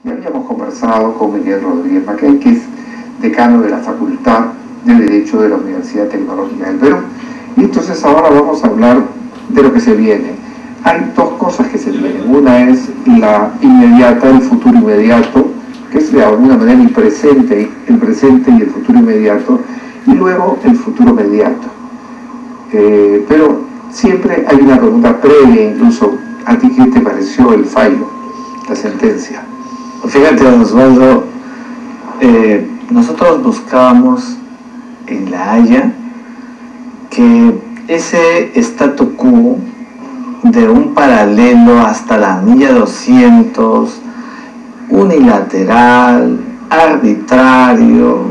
Ya habíamos conversado con Miguel Rodríguez Mackay, que es decano de la Facultad de Derecho de la Universidad Tecnológica del Perú. Y entonces ahora vamos a hablar de lo que se viene. Hay dos cosas que se vienen. Una es la inmediata, el futuro inmediato, que es de alguna manera el presente y el futuro inmediato, y luego el futuro mediato. Pero siempre hay una pregunta previa, incluso, ¿a ti qué te pareció el fallo, la sentencia? Fíjate, Osvaldo, nosotros buscábamos en La Haya que ese statu quo de un paralelo hasta la milla 200, unilateral, arbitrario,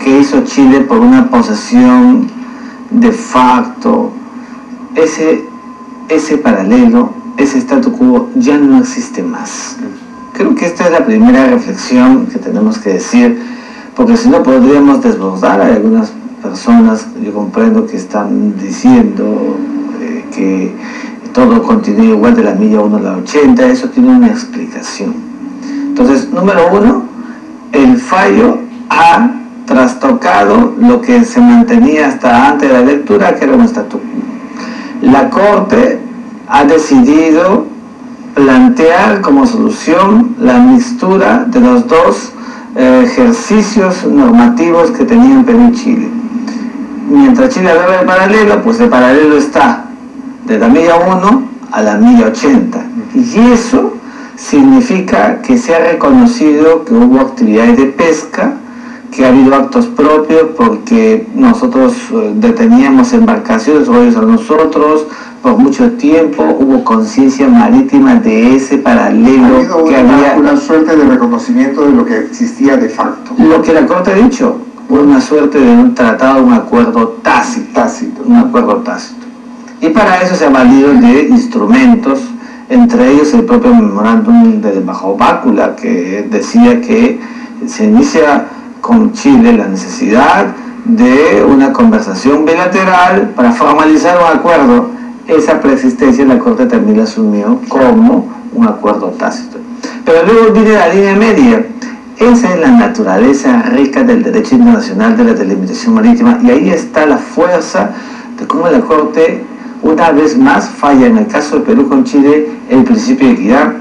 que hizo Chile por una posesión de facto, ese paralelo, ese statu quo ya no existe más. Creo que esta es la primera reflexión que tenemos que decir, porque si no podríamos desbordar a algunas personas. Yo comprendo que están diciendo que todo continúa igual de la milla 1 a la 80, eso tiene una explicación. Entonces, número uno, el fallo ha trastocado lo que se mantenía hasta antes de la lectura, que era un statu quo. La Corte ha decidido plantear como solución la mixtura de los dos ejercicios normativos que tenían Perú y Chile. Mientras Chile hablaba de paralelo, pues el paralelo está de la milla 1 a la milla 80. Y eso significa que se ha reconocido que hubo actividades de pesca, que ha habido actos propios porque nosotros deteníamos embarcaciones o ellos a nosotros. Por mucho tiempo hubo conciencia marítima de ese paralelo que había. Una suerte de reconocimiento de lo que existía de facto. Lo que la Corte ha dicho, una suerte de un tratado, un acuerdo tácito. Un acuerdo tácito. Y para eso se ha valido de instrumentos, entre ellos el propio memorándum del embajador Bácula, que decía que se inicia con Chile la necesidad de una conversación bilateral para formalizar un acuerdo. Esa preexistencia la Corte también la asumió como un acuerdo tácito. Pero luego viene la línea media. Esa es la naturaleza rica del derecho internacional de la delimitación marítima, y ahí está la fuerza de cómo la Corte una vez más falla en el caso de Perú con Chile el principio de equidad,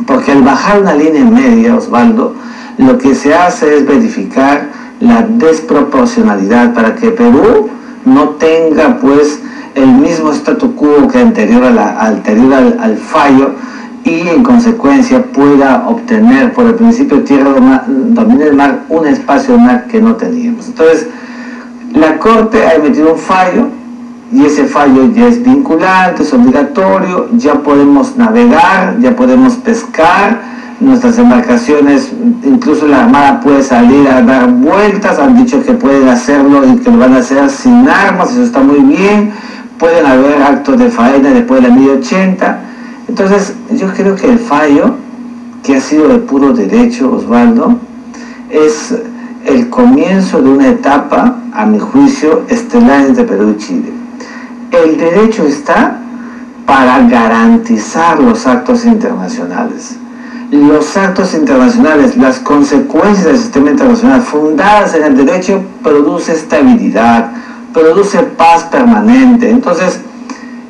porque al bajar una línea media, Osvaldo, lo que se hace es verificar la desproporcionalidad para que Perú no tenga pues el mismo statu quo que anterior al fallo, y en consecuencia pueda obtener por el principio de tierra domina el mar un espacio de mar que no teníamos. Entonces la Corte ha emitido un fallo y ese fallo ya es vinculante, es obligatorio, ya podemos navegar, ya podemos pescar, nuestras embarcaciones, incluso la Armada puede salir a dar vueltas, han dicho que pueden hacerlo y que lo van a hacer sin armas, eso está muy bien. Pueden haber actos de faena después de la milla 80. Entonces, yo creo que el fallo, que ha sido de puro derecho, Osvaldo, es el comienzo de una etapa, a mi juicio, estelar entre Perú y Chile. El derecho está para garantizar los actos internacionales. Los actos internacionales, las consecuencias del sistema internacional fundadas en el derecho, produce estabilidad, produce paz permanente. Entonces,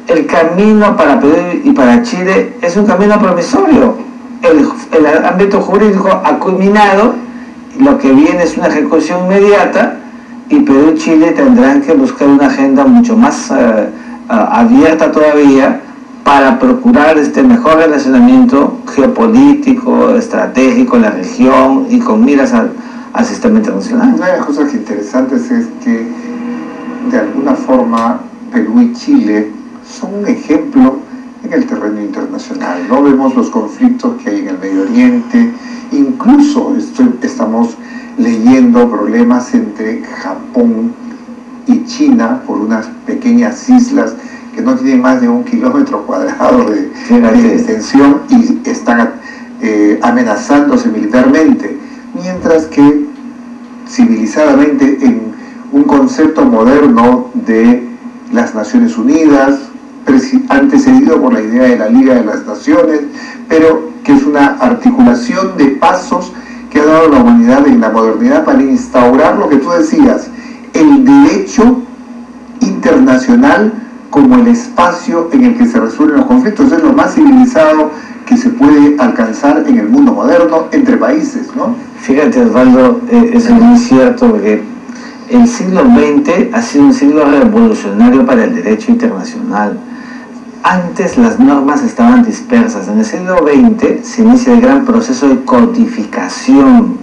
el camino para Perú y para Chile es un camino promisorio. El ámbito jurídico ha culminado, lo que viene es una ejecución inmediata, y Perú y Chile tendrán que buscar una agenda mucho más abierta todavía para procurar este mejor relacionamiento geopolítico, estratégico en la región y con miras al sistema internacional. Una de las cosas interesantes es que de alguna forma Perú y Chile son un ejemplo en el terreno internacional, ¿no? Vemos los conflictos que hay en el Medio Oriente, incluso estamos leyendo problemas entre Japón y China por unas pequeñas islas que no tienen más de 1 kilómetro cuadrado de extensión y están amenazándose militarmente, mientras que civilizadamente en un concepto moderno de las Naciones Unidas, antecedido por la idea de la Liga de las Naciones, pero que es una articulación de pasos que ha dado la humanidad en la modernidad para instaurar lo que tú decías, el derecho internacional como el espacio en el que se resuelven los conflictos. Es lo más civilizado que se puede alcanzar en el mundo moderno entre países, ¿no? Fíjate, Osvaldo, eso es muy cierto, porque el siglo XX ha sido un siglo revolucionario para el derecho internacional. Antes las normas estaban dispersas. En el siglo XX se inicia el gran proceso de codificación.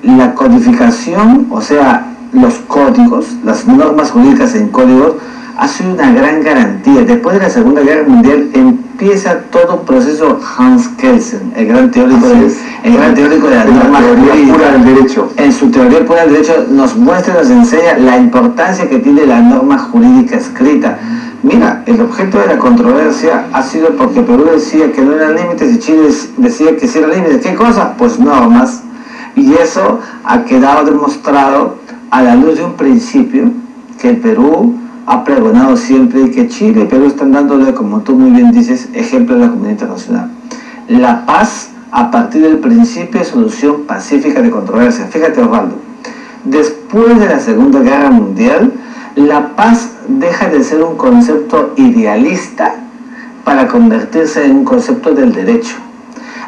La codificación, o sea, los códigos, las normas jurídicas en códigos, ha sido una gran garantía. Después de la Segunda Guerra Mundial empieza todo un proceso. Hans Kelsen, el gran teórico de la norma pura del derecho. En su teoría pura del derecho nos muestra y nos enseña la importancia que tiene la norma jurídica escrita. Mira, el objeto de la controversia ha sido porque Perú decía que no eran límites y Chile decía que sí eran límites. ¿Qué cosa? Pues normas. Y eso ha quedado demostrado a la luz de un principio que el Perú ha pregonado siempre, y que Chile y Perú están dándole, como tú muy bien dices, ejemplo de la comunidad internacional. La paz a partir del principio de solución pacífica de controversia. Fíjate, Osvaldo, después de la Segunda Guerra Mundial, la paz deja de ser un concepto idealista para convertirse en un concepto del derecho.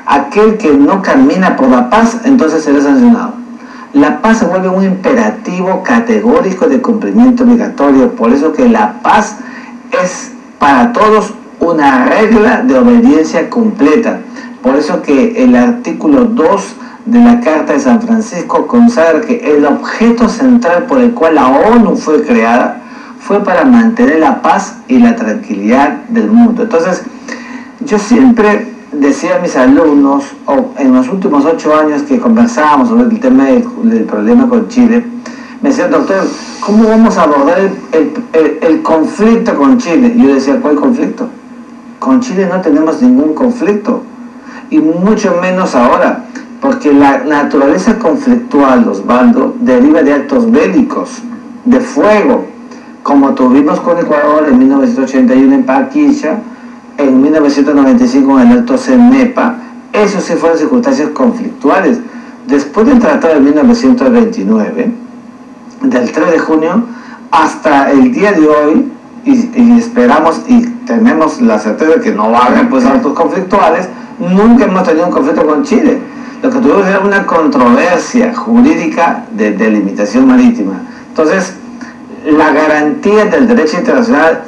Aquel que no camina por la paz, entonces será sancionado. La paz se vuelve un imperativo categórico de cumplimiento obligatorio. Por eso que la paz es para todos una regla de obediencia completa. Por eso que el artículo 2 de la Carta de San Francisco consagra que el objeto central por el cual la ONU fue creada fue para mantener la paz y la tranquilidad del mundo. Entonces, yo siempre decía a mis alumnos, o en los últimos 8 años que conversábamos sobre el tema del problema con Chile, me decían, doctor, ¿cómo vamos a abordar el conflicto con Chile? Y yo decía, ¿cuál conflicto? Con Chile no tenemos ningún conflicto, y mucho menos ahora, porque la naturaleza conflictual, Osvaldo, deriva de actos bélicos, de fuego, como tuvimos con Ecuador en 1981 en Paquilla, en 1995 en el Alto Cenepa. Esos sí fueron circunstancias conflictuales. Después del Tratado de 1929, del 3 de junio, hasta el día de hoy, y esperamos y tenemos la certeza de que no va a haber pues actos conflictuales, nunca hemos tenido un conflicto con Chile. Lo que tuvimos era una controversia jurídica de delimitación marítima. Entonces, la garantía del derecho internacional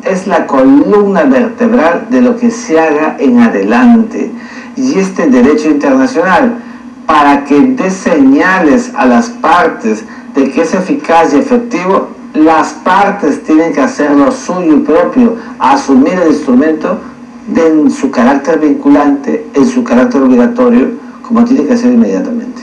es la columna vertebral de lo que se haga en adelante. Y este derecho internacional, para que dé señales a las partes de que es eficaz y efectivo, las partes tienen que hacer lo suyo propio, asumir el instrumento en su carácter vinculante, en su carácter obligatorio, como tiene que hacer inmediatamente.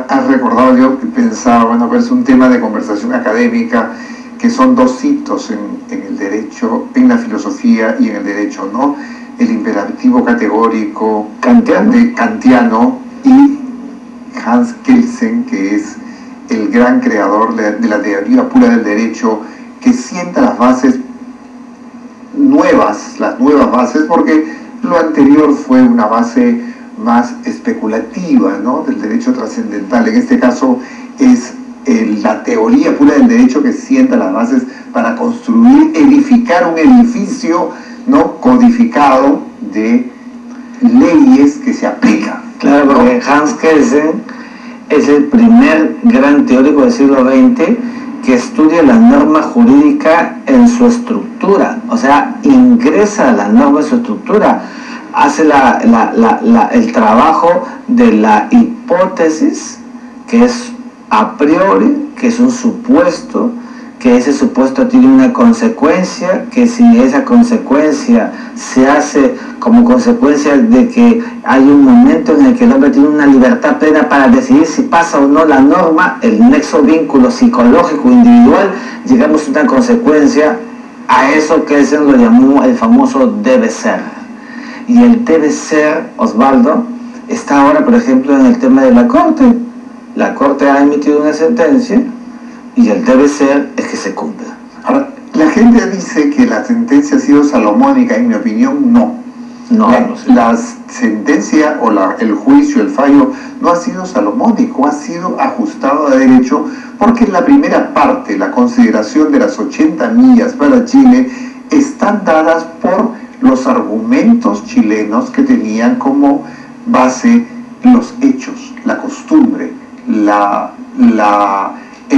Has recordado, yo pensaba, bueno, pues es un tema de conversación académica, que son dos hitos en el derecho, en la filosofía y en el derecho, ¿no? El imperativo categórico kantiano y Hans Kelsen, que es el gran creador de la teoría pura del derecho, que sienta las bases nuevas, las nuevas bases, porque lo anterior fue una base más especulativa, ¿no?, del derecho trascendental. En este caso es la teoría pura del derecho que sienta las bases para construir, edificar un edificio, ¿no?, codificado de leyes que se aplican. Claro, ¿no? Porque Hans Kelsen es el primer gran teórico del siglo XX que estudia la norma jurídica en su estructura, o sea, ingresa a la norma en su estructura, hace el trabajo de la hipótesis, que es a priori, que es un supuesto, que ese supuesto tiene una consecuencia, que si esa consecuencia se hace como consecuencia de que hay un momento en el que el hombre tiene una libertad plena para decidir si pasa o no la norma, el nexo vínculo psicológico individual, llegamos a una consecuencia, a eso que se lo llamó el famoso debe ser. Y el debe ser, Osvaldo, está ahora, por ejemplo, en el tema de la Corte. La Corte ha emitido una sentencia y el debe ser es que se cumpla. Ahora, la gente dice que la sentencia ha sido salomónica. En mi opinión, no. La sentencia o el juicio, el fallo, no ha sido salomónico, ha sido ajustado a derecho, porque en la primera parte, la consideración de las 80 millas para Chile, están dadas por los argumentos chilenos que tenían como base los hechos, la costumbre, en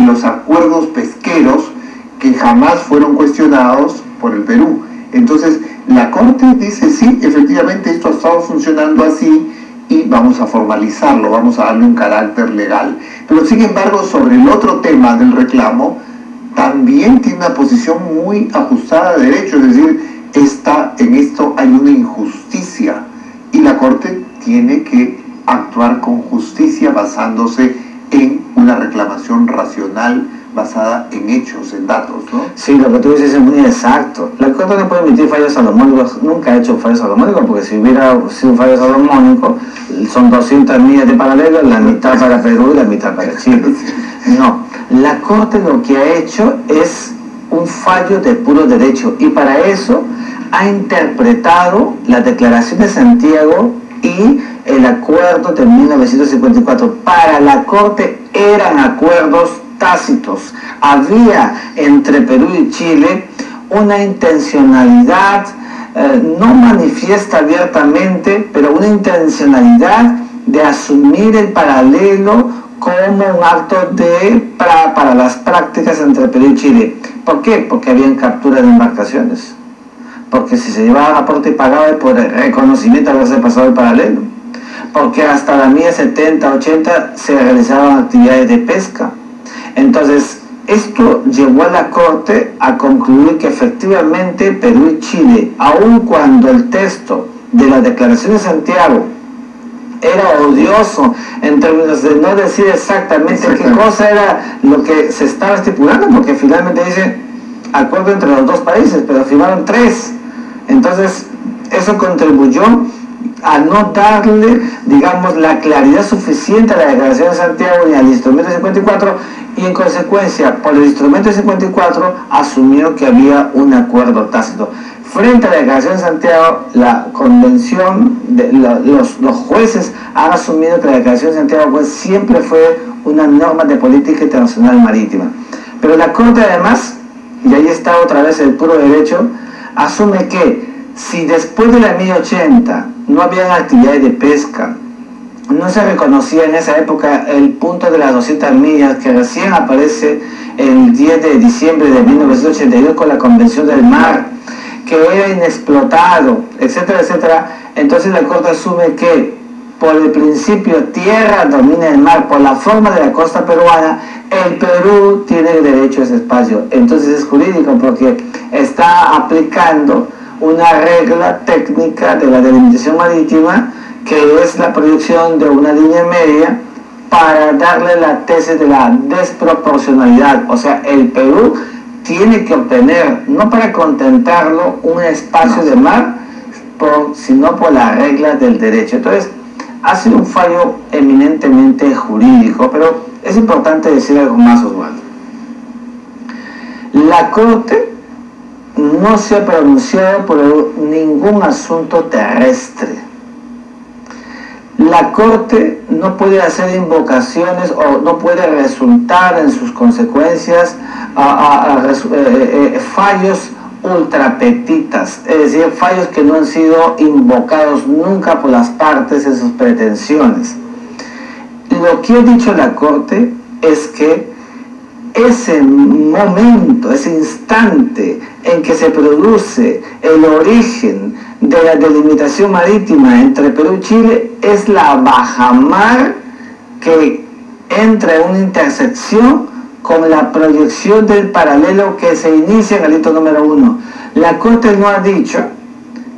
los acuerdos pesqueros que jamás fueron cuestionados por el Perú. Entonces, la Corte dice, sí, efectivamente esto ha estado funcionando así y vamos a formalizarlo, vamos a darle un carácter legal. Pero sin embargo, sobre el otro tema del reclamo, también tiene una posición muy ajustada a derecho, es decir, en esto hay una injusticia y la Corte tiene que actuar con justicia basándose en una reclamación racional basada en hechos, en datos, ¿no? Sí, lo que tú dices es muy exacto. La Corte no puede emitir fallos salomónicos, nunca ha hecho fallos salomónicos, porque si hubiera sido un fallo salomónico, son 200 millas de paralelo, la mitad para Perú y la mitad para Chile. No, la Corte lo que ha hecho es un fallo de puro derecho, y para eso ha interpretado la Declaración de Santiago y el acuerdo de 1954. Para la Corte eran acuerdos tácitos. Había entre Perú y Chile una intencionalidad, no manifiesta abiertamente, pero una intencionalidad de asumir el paralelo como un acto para las prácticas entre Perú y Chile. ¿Por qué? Porque habían capturas de embarcaciones. Porque si se llevaba aporte y pagaba por el reconocimiento de haberse pasado el paralelo. Porque hasta la milla 70, 80 se realizaban actividades de pesca. Entonces, esto llevó a la Corte a concluir que efectivamente Perú y Chile, aun cuando el texto de la Declaración de Santiago era odioso en términos de no decir exactamente qué cosa era lo que se estaba estipulando, porque finalmente dice acuerdo entre los dos países, pero firmaron 3. Entonces, eso contribuyó a no darle, digamos, la claridad suficiente a la Declaración de Santiago y al instrumento 54, y en consecuencia, por el instrumento 54, asumió que había un acuerdo tácito. Frente a la Declaración de Santiago, la convención, los jueces han asumido que la Declaración de Santiago pues, siempre fue una norma de política internacional marítima. Pero la Corte además, y ahí está otra vez el puro derecho, asume que si después de la 1080 no habían actividades de pesca, no se reconocía en esa época el punto de las 200 millas que recién aparece el 10 de diciembre de 1982 con la Convención del Mar, que era inexplotado, etcétera, etcétera. Entonces la Corte asume que por el principio tierra domina el mar, por la forma de la costa peruana, el Perú tiene derecho a ese espacio. Entonces es jurídico porque está aplicando una regla técnica de la delimitación marítima, que es la proyección de una línea media para darle la tesis de la desproporcionalidad. O sea, el Perú tiene que obtener, no para contentarlo, un espacio de mar, sino por las reglas del derecho. Entonces, ha sido un fallo eminentemente jurídico, pero es importante decir algo más, Osvaldo. La Corte no se ha pronunciado por ningún asunto terrestre. La Corte no puede hacer invocaciones o no puede resultar en sus consecuencias fallos ultrapetitas, es decir, fallos que no han sido invocados nunca por las partes en sus pretensiones. Lo que ha dicho la Corte es que ese momento, ese instante en que se produce el origen de la delimitación marítima entre Perú y Chile es la bajamar que entra en una intersección con la proyección del paralelo que se inicia en el hito número 1. La Corte no ha dicho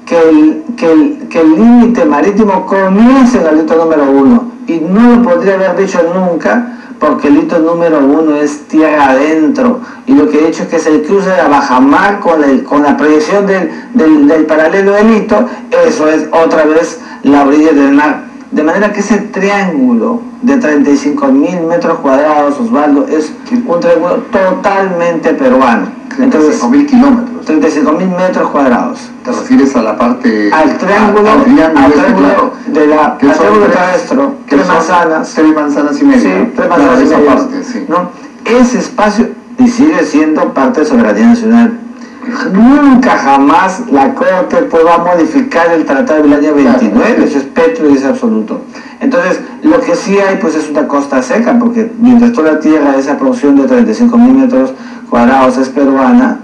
que el límite marítimo comienza en el hito número 1, y no lo podría haber dicho nunca, porque el hito número 1 es tierra adentro, y lo que he dicho es que es el cruce de la bajamar con la proyección del paralelo del hito. Eso es otra vez la orilla del mar. De manera que ese triángulo de 35.000 metros cuadrados, Osvaldo, es un triángulo totalmente peruano. 35.000 kilómetros. 35.000 metros cuadrados. ¿Te refieres a la parte... Al triángulo, al triángulo terrestre, tres manzanas y media. Sí, 3 manzanas y media. Parte, sí. ¿No? Ese espacio, y sigue siendo parte de soberanía nacional. Nunca jamás la Corte va a modificar el tratado del año 29, eso es petro y es absoluto. Entonces, lo que sí hay pues es una costa seca, porque mientras toda la tierra, esa porción de 35.000 metros cuadrados es peruana,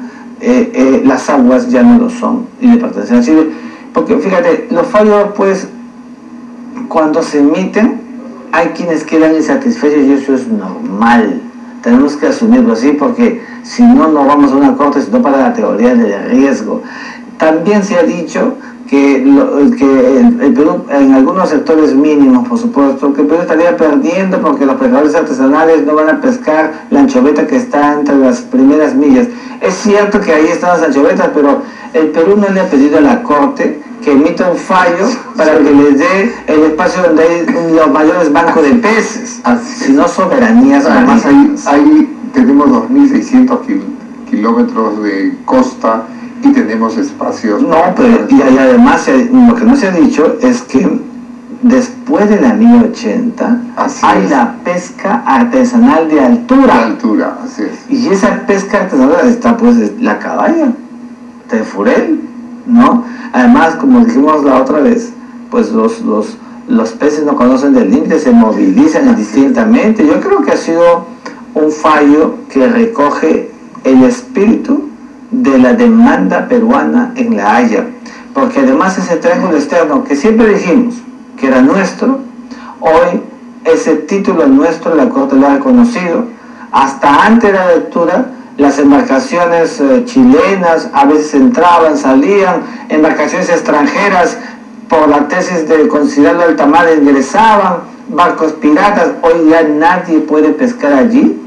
las aguas ya no lo son y le pertenecen a Chile. Porque fíjate, los fallos pues cuando se emiten hay quienes quedan insatisfechos y eso es normal. Tenemos que asumirlo así porque si no, no vamos a una corte, sino para la teoría del riesgo. También se ha dicho que el Perú, en algunos sectores mínimos, por supuesto, que el Perú estaría perdiendo porque los pescadores artesanales no van a pescar la anchoveta que está entre las primeras millas. Es cierto que ahí están las anchovetas, pero el Perú no le ha pedido a la Corte que emita un fallo para que les dé el espacio donde hay los mayores bancos de peces, sino soberanías. Además, ahí tenemos 2.600 kilómetros de costa y tenemos espacios... No, pero y además lo que no se ha dicho es que después de la 1080 hay la pesca artesanal de altura. De altura, así es. Y esa pesca artesanal está pues la caballa, de Furel, ¿no? Además, como dijimos la otra vez, pues los peces no conocen del límite, se movilizan indistintamente. Yo creo que ha sido un fallo que recoge el espíritu de la demanda peruana en La Haya, porque además ese triángulo externo que siempre dijimos que era nuestro, hoy ese título nuestro la Corte lo ha reconocido. Hasta antes de la lectura, las embarcaciones chilenas a veces entraban, salían, embarcaciones extranjeras por la tesis de considerarlo alta mar ingresaban, barcos piratas. Hoy ya nadie puede pescar allí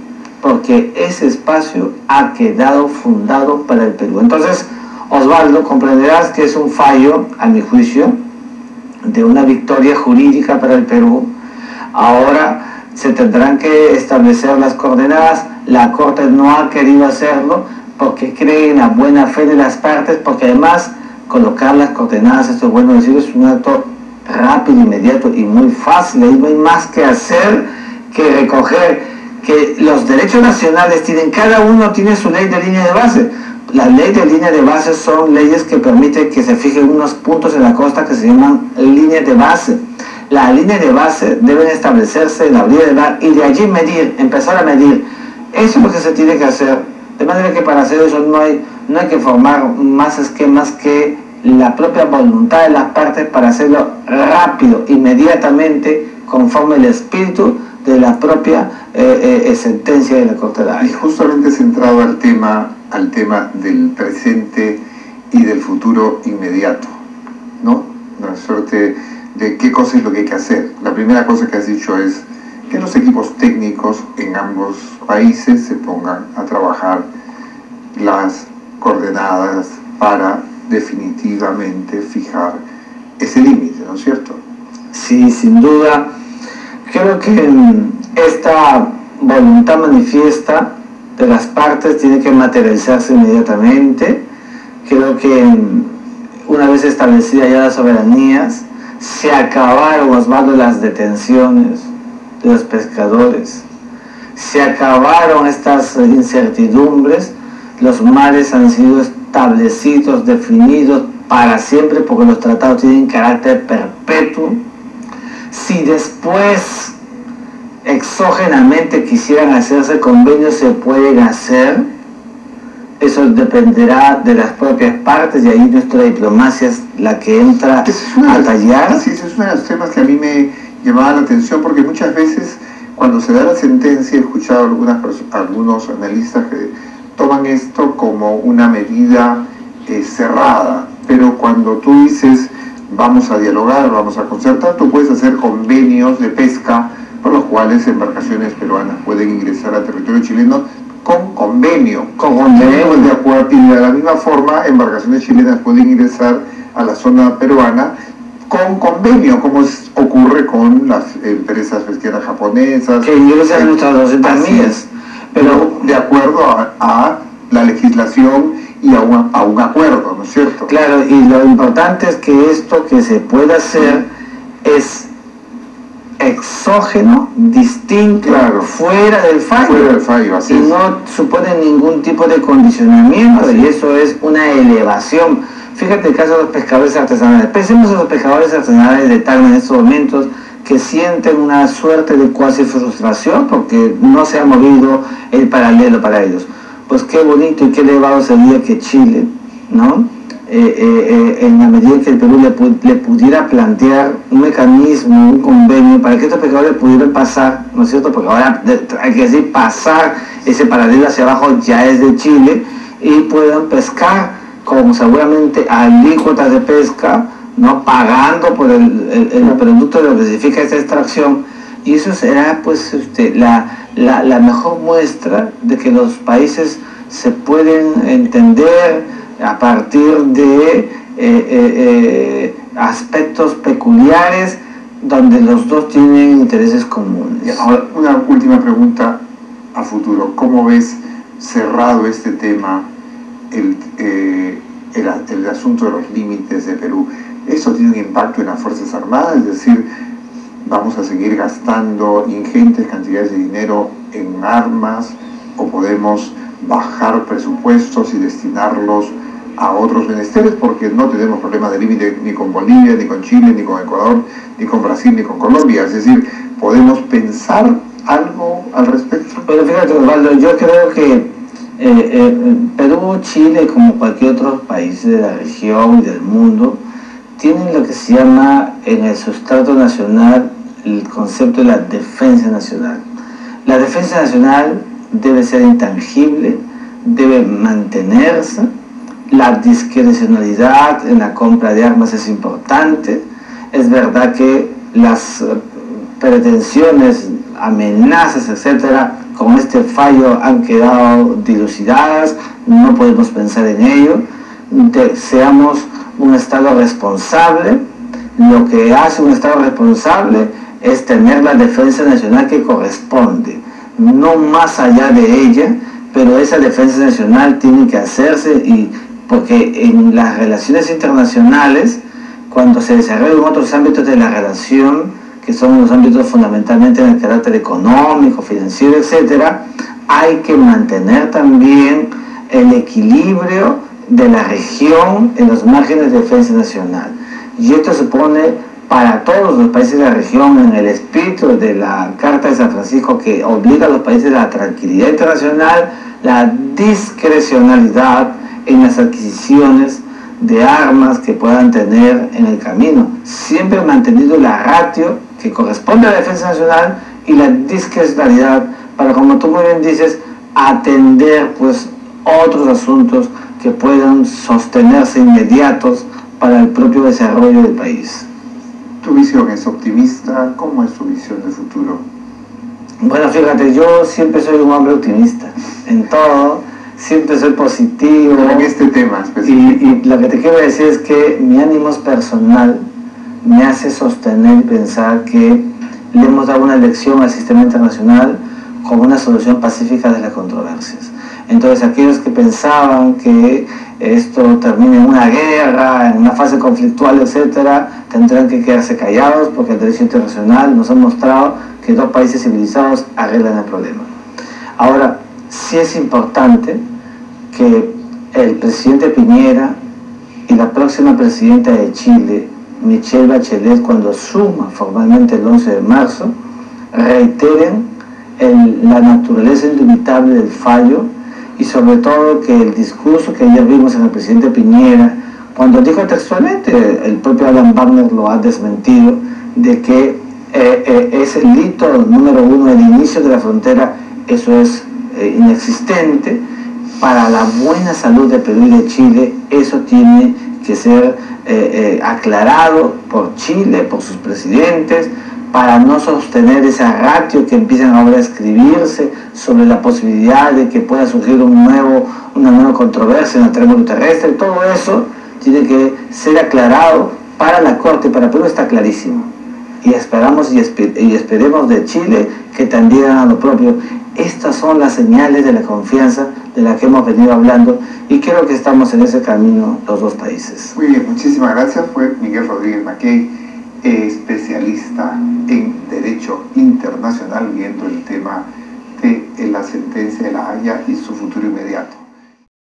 porque ese espacio ha quedado fundado para el Perú. Entonces, Osvaldo, comprenderás que es un fallo, a mi juicio, de una victoria jurídica para el Perú. Ahora se tendrán que establecer las coordenadas. La Corte no ha querido hacerlo porque cree en la buena fe de las partes, porque además colocar las coordenadas, esto es bueno decirlo, es un acto rápido, inmediato y muy fácil. Ahí no hay más que hacer que recoger que los derechos nacionales tienen, cada uno tiene su ley de línea de base. Las leyes de línea de base son leyes que permiten que se fijen unos puntos en la costa que se llaman líneas de base. Las líneas de base deben establecerse en la orilla del mar y de allí medir, empezar a medir. Eso es lo que se tiene que hacer. De manera que para hacer eso no hay que formar más esquemas que la propia voluntad de las partes para hacerlo rápido, inmediatamente, conforme el espíritu de la propia sentencia de la Corte de La Haya. Y justamente centrado al tema del presente y del futuro inmediato, ¿no? Una suerte de qué cosa es lo que hay que hacer. La primera cosa que has dicho es que los equipos técnicos en ambos países se pongan a trabajar las coordenadas para definitivamente fijar ese límite, ¿no es cierto? Sí, sin duda. Creo que esta voluntad manifiesta de las partes tiene que materializarse inmediatamente. Creo que una vez establecidas ya las soberanías, se acabaron, Osvaldo, las detenciones de los pescadores, se acabaron estas incertidumbres, los mares han sido establecidos, definidos para siempre, porque los tratados tienen carácter perpetuo. Si después exógenamente quisieran hacerse convenios, se pueden hacer. Eso dependerá de las propias partes y ahí nuestra diplomacia es la que entra a tallar. Sí, ese es uno de los temas que a mí me llamaba la atención, porque muchas veces cuando se da la sentencia he escuchado algunos analistas que toman esto como una medida cerrada, pero cuando tú dices vamos a dialogar, vamos a concertar, tú puedes hacer convenios de pesca por los cuales embarcaciones peruanas pueden ingresar al territorio chileno con convenio, de acuerdo, y de la misma forma embarcaciones chilenas pueden ingresar a la zona peruana con convenio, como ocurre con las empresas pesqueras japonesas. Que ingresan nuestras 200 millas. Pero de acuerdo a la legislación y a un acuerdo, ¿no es cierto? Claro, y lo importante es que esto que se puede hacer es exógeno, distinto, claro, fuera del fallo. Fuera del fallo, así y es. no supone ningún tipo de condicionamiento, así y eso es una elevación. Fíjate el caso de los pescadores artesanales. Pensemos en los pescadores artesanales de Tacna en estos momentos que sienten una suerte de cuasi frustración porque no se ha movido el paralelo para ellos. Pues qué bonito y qué elevado sería que Chile, ¿no? En la medida que el Perú le pudiera plantear un mecanismo, un convenio para que estos pescadores pudieran pasar, ¿no es cierto? Porque ahora hay que decir pasar ese paralelo hacia abajo ya es de Chile y puedan pescar con seguramente alícuotas de pesca, ¿no? Pagando por el producto de lo que significa esta extracción, y eso será pues la mejor muestra de que los países se pueden entender a partir de aspectos peculiares donde los dos tienen intereses comunes. Ahora, una última pregunta a futuro. ¿Cómo ves cerrado este tema, el asunto de los límites de Perú? ¿Eso tiene un impacto en las Fuerzas Armadas? Es decir, ¿vamos a seguir gastando ingentes cantidades de dinero en armas o podemos bajar presupuestos y destinarlos a otros menesteres? Porque no tenemos problema de límite ni con Bolivia, ni con Chile, ni con Ecuador, ni con Brasil, ni con Colombia. Es decir, ¿podemos pensar algo al respecto? Bueno, fíjate, Osvaldo, yo creo que Perú, Chile, como cualquier otro país de la región y del mundo, tienen lo que se llama en el sustrato nacional el concepto de la defensa nacional. La defensa nacional debe ser intangible, debe mantenerse, la discrecionalidad en la compra de armas es importante. Es verdad que las pretensiones, amenazas, etcétera, con este fallo han quedado dilucidadas, no podemos pensar en ello. Seamos un Estado responsable. Lo que hace un Estado responsable es tener la defensa nacional que corresponde, no más allá de ella, pero esa defensa nacional tiene que hacerse, y porque en las relaciones internacionales, cuando se desarrollan otros ámbitos de la relación, que son los ámbitos fundamentalmente en el carácter económico, financiero, etcétera, hay que mantener también el equilibrio de la región en los márgenes de defensa nacional. Y esto supone para todos los países de la región, en el espíritu de la Carta de San Francisco, que obliga a los países a la tranquilidad internacional, la discrecionalidad en las adquisiciones de armas que puedan tener en el camino, siempre manteniendo la ratio que corresponde a la defensa nacional y la discrecionalidad para, como tú muy bien dices, atender pues otros asuntos que puedan sostenerse inmediatos para el propio desarrollo del país. ¿Tu visión es optimista? ¿Cómo es tu visión de futuro? Bueno, fíjate, yo siempre soy un hombre optimista en todo, siempre soy positivo. Pero en este tema específico. Y lo que te quiero decir es que mi ánimo es personal, me hace sostener y pensar que le hemos dado una lección al sistema internacional con una solución pacífica de las controversias. Entonces, aquellos que pensaban que esto termine en una guerra, en una fase conflictual, etcétera, tendrán que quedarse callados, porque el derecho internacional nos ha mostrado que dos países civilizados arreglan el problema. Ahora, sí es importante que el presidente Piñera y la próxima presidenta de Chile, Michelle Bachelet, cuando asuma formalmente el 11 de marzo, reiteren la naturaleza indubitable del fallo, y sobre todo que el discurso que ayer vimos en el presidente Piñera, cuando dijo textualmente, el propio Alan Wagner lo ha desmentido, de que es el hito número 1, el inicio de la frontera, eso es inexistente. Para la buena salud de Perú y de Chile, eso tiene que ser aclarado por Chile, por sus presidentes, para no sostener esa ratio que empiezan ahora a escribirse sobre la posibilidad de que pueda surgir una nueva controversia en el triángulo terrestre. Todo eso tiene que ser aclarado. Para la Corte, para Perú está clarísimo. y esperamos y esperemos de Chile que también hagan lo propio. Estas son las señales de la confianza de la que hemos venido hablando y creo que estamos en ese camino los dos países. Muy bien, muchísimas gracias. Fue Miguel Rodríguez Mackey, especialista en Derecho Internacional, viendo el tema de la sentencia de La Haya y su futuro inmediato.